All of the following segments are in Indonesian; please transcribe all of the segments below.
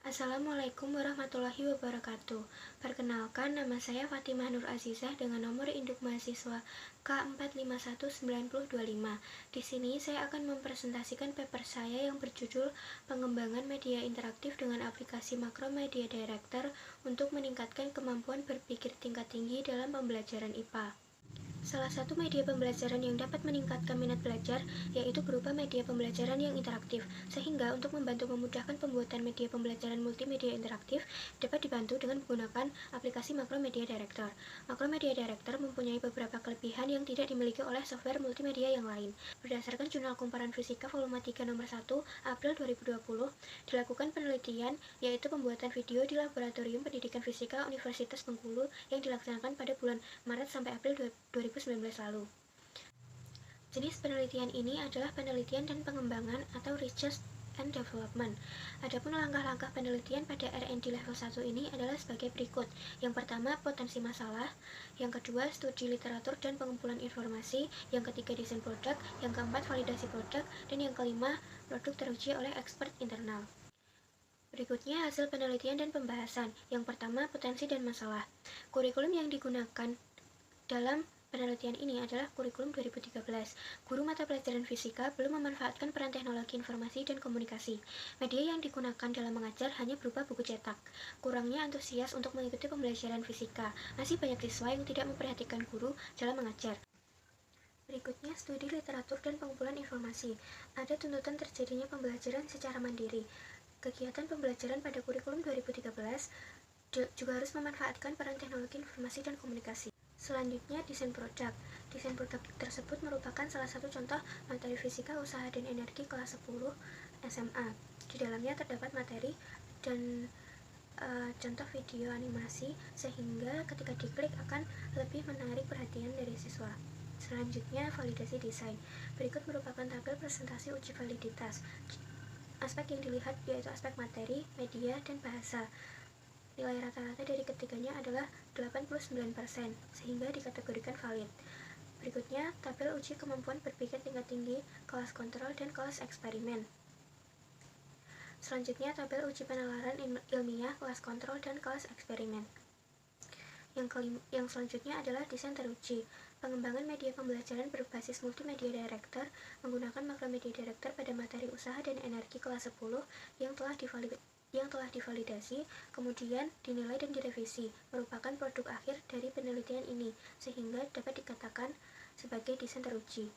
Assalamualaikum warahmatullahi wabarakatuh. Perkenalkan, nama saya Fatimah Nur Azizah dengan nomor induk mahasiswa K45190025. Di sini saya akan mempresentasikan paper saya yang berjudul Pengembangan Media Interaktif dengan Aplikasi Makromedia Director untuk meningkatkan kemampuan berpikir tingkat tinggi dalam pembelajaran IPA. Salah satu media pembelajaran yang dapat meningkatkan minat belajar yaitu berupa media pembelajaran yang interaktif, sehingga untuk membantu memudahkan pembuatan media pembelajaran multimedia interaktif dapat dibantu dengan menggunakan aplikasi Makromedia Director. Makromedia Director mempunyai beberapa kelebihan yang tidak dimiliki oleh software multimedia yang lain. Berdasarkan Jurnal Kumparan Fisika Volume 3 Nomor 1, April 2020, dilakukan penelitian yaitu pembuatan video di Laboratorium Pendidikan Fisika Universitas Bengkulu yang dilaksanakan pada bulan Maret sampai April 2019 lalu. Jenis penelitian ini adalah penelitian dan pengembangan atau research and development. Adapun langkah-langkah penelitian pada R&D level 1 ini adalah sebagai berikut. Yang pertama, potensi masalah. Yang kedua, studi literatur dan pengumpulan informasi. Yang ketiga, desain produk. Yang keempat, validasi produk. Dan yang kelima, produk teruji oleh expert internal. Berikutnya hasil penelitian dan pembahasan. Yang pertama, potensi dan masalah. Kurikulum yang digunakan dalam penelitian ini adalah kurikulum 2013. Guru mata pelajaran fisika belum memanfaatkan peran teknologi informasi dan komunikasi. Media yang digunakan dalam mengajar hanya berupa buku cetak. Kurangnya antusias untuk mengikuti pembelajaran fisika. Masih banyak siswa yang tidak memperhatikan guru dalam mengajar. Berikutnya, studi literatur dan pengumpulan informasi. Ada tuntutan terjadinya pembelajaran secara mandiri. Kegiatan pembelajaran pada kurikulum 2013 juga harus memanfaatkan peran teknologi informasi dan komunikasi. Selanjutnya, desain produk. Desain produk tersebut merupakan salah satu contoh materi fisika usaha dan energi kelas 10 SMA. Di dalamnya terdapat materi dan contoh video animasi sehingga ketika diklik akan lebih menarik perhatian dari siswa. Selanjutnya, validasi desain. Berikut merupakan tabel presentasi uji validitas. Aspek yang dilihat yaitu aspek materi, media, dan bahasa. Nilai rata-rata dari ketiganya adalah 89%, sehingga dikategorikan valid. Berikutnya, tabel uji kemampuan berpikir tingkat tinggi, kelas kontrol, dan kelas eksperimen. Selanjutnya, tabel uji penalaran ilmiah, kelas kontrol, dan kelas eksperimen. Yang selanjutnya adalah desain teruji. Pengembangan media pembelajaran berbasis multimedia director menggunakan Makromedia Director pada materi usaha dan energi kelas 10 yang telah divalidasi, kemudian dinilai dan direvisi, merupakan produk akhir dari penelitian ini, sehingga dapat dikatakan sebagai desain teruji.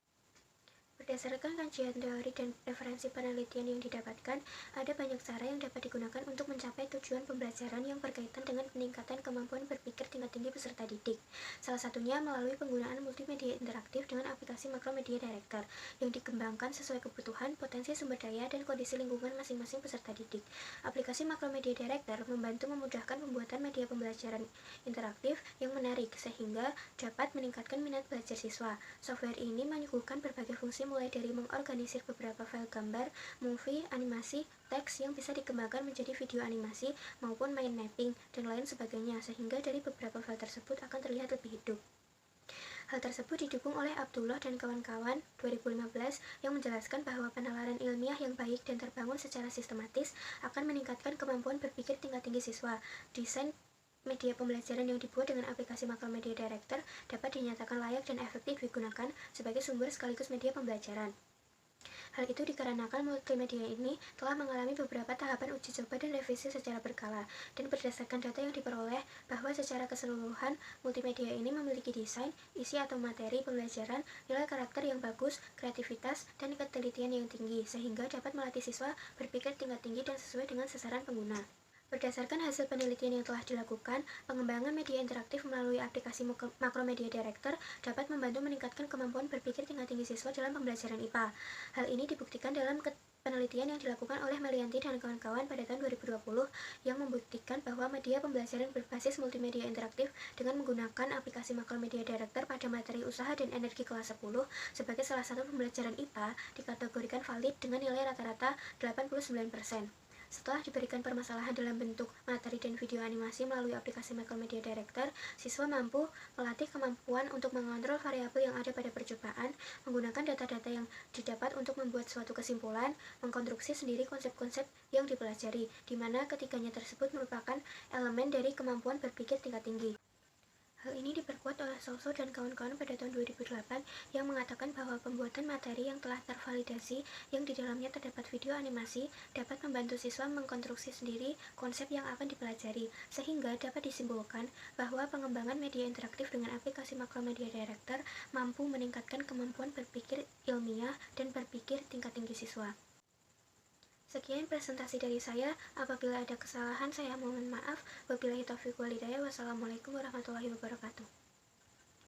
Berdasarkan kajian teori dan referensi penelitian yang didapatkan, ada banyak cara yang dapat digunakan untuk mencapai tujuan pembelajaran yang berkaitan dengan peningkatan kemampuan berpikir tingkat tinggi peserta didik. Salah satunya melalui penggunaan multimedia interaktif dengan aplikasi Makromedia Director yang dikembangkan sesuai kebutuhan, potensi sumber daya, dan kondisi lingkungan masing-masing peserta didik. Aplikasi Makromedia Director membantu memudahkan pembuatan media pembelajaran interaktif yang menarik sehingga dapat meningkatkan minat belajar siswa. Software ini menyuguhkan berbagai fungsi mulai dari mengorganisir beberapa file gambar, movie, animasi, teks yang bisa dikembangkan menjadi video animasi maupun mind mapping dan lain sebagainya, sehingga dari beberapa file tersebut akan terlihat lebih hidup. Hal tersebut didukung oleh Abdullah dan kawan-kawan 2015 yang menjelaskan bahwa penalaran ilmiah yang baik dan terbangun secara sistematis akan meningkatkan kemampuan berpikir tingkat tinggi siswa. Desain media pembelajaran yang dibuat dengan aplikasi Makromedia Director dapat dinyatakan layak dan efektif digunakan sebagai sumber sekaligus media pembelajaran. Hal itu dikarenakan multimedia ini telah mengalami beberapa tahapan uji coba dan revisi secara berkala, dan berdasarkan data yang diperoleh bahwa secara keseluruhan multimedia ini memiliki desain, isi atau materi pembelajaran, nilai karakter yang bagus, kreativitas, dan ketelitian yang tinggi, sehingga dapat melatih siswa berpikir tingkat tinggi dan sesuai dengan sasaran pengguna. Berdasarkan hasil penelitian yang telah dilakukan, pengembangan media interaktif melalui aplikasi Makromedia Director dapat membantu meningkatkan kemampuan berpikir tingkat tinggi siswa dalam pembelajaran IPA. Hal ini dibuktikan dalam penelitian yang dilakukan oleh Melianti dan kawan-kawan pada tahun 2020 yang membuktikan bahwa media pembelajaran berbasis multimedia interaktif dengan menggunakan aplikasi Makromedia Director pada materi usaha dan energi kelas 10 sebagai salah satu pembelajaran IPA dikategorikan valid dengan nilai rata-rata 89%. Setelah diberikan permasalahan dalam bentuk materi dan video animasi melalui aplikasi Macromedia Director, siswa mampu melatih kemampuan untuk mengontrol variabel yang ada pada percobaan, menggunakan data-data yang didapat untuk membuat suatu kesimpulan, mengkonstruksi sendiri konsep-konsep yang dipelajari, di mana ketiganya tersebut merupakan elemen dari kemampuan berpikir tingkat tinggi. Hal ini diperkuat oleh Sousa dan kawan-kawan pada tahun 2008 yang mengatakan bahwa pembuatan materi yang telah tervalidasi yang di dalamnya terdapat video animasi dapat membantu siswa mengkonstruksi sendiri konsep yang akan dipelajari, sehingga dapat disimpulkan bahwa pengembangan media interaktif dengan aplikasi Macromedia Director mampu meningkatkan kemampuan berpikir ilmiah dan berpikir tingkat tinggi siswa. Sekian presentasi dari saya. Apabila ada kesalahan, saya mohon maaf. Wabillahi taufiq walhidayah. Wassalamualaikum warahmatullahi wabarakatuh.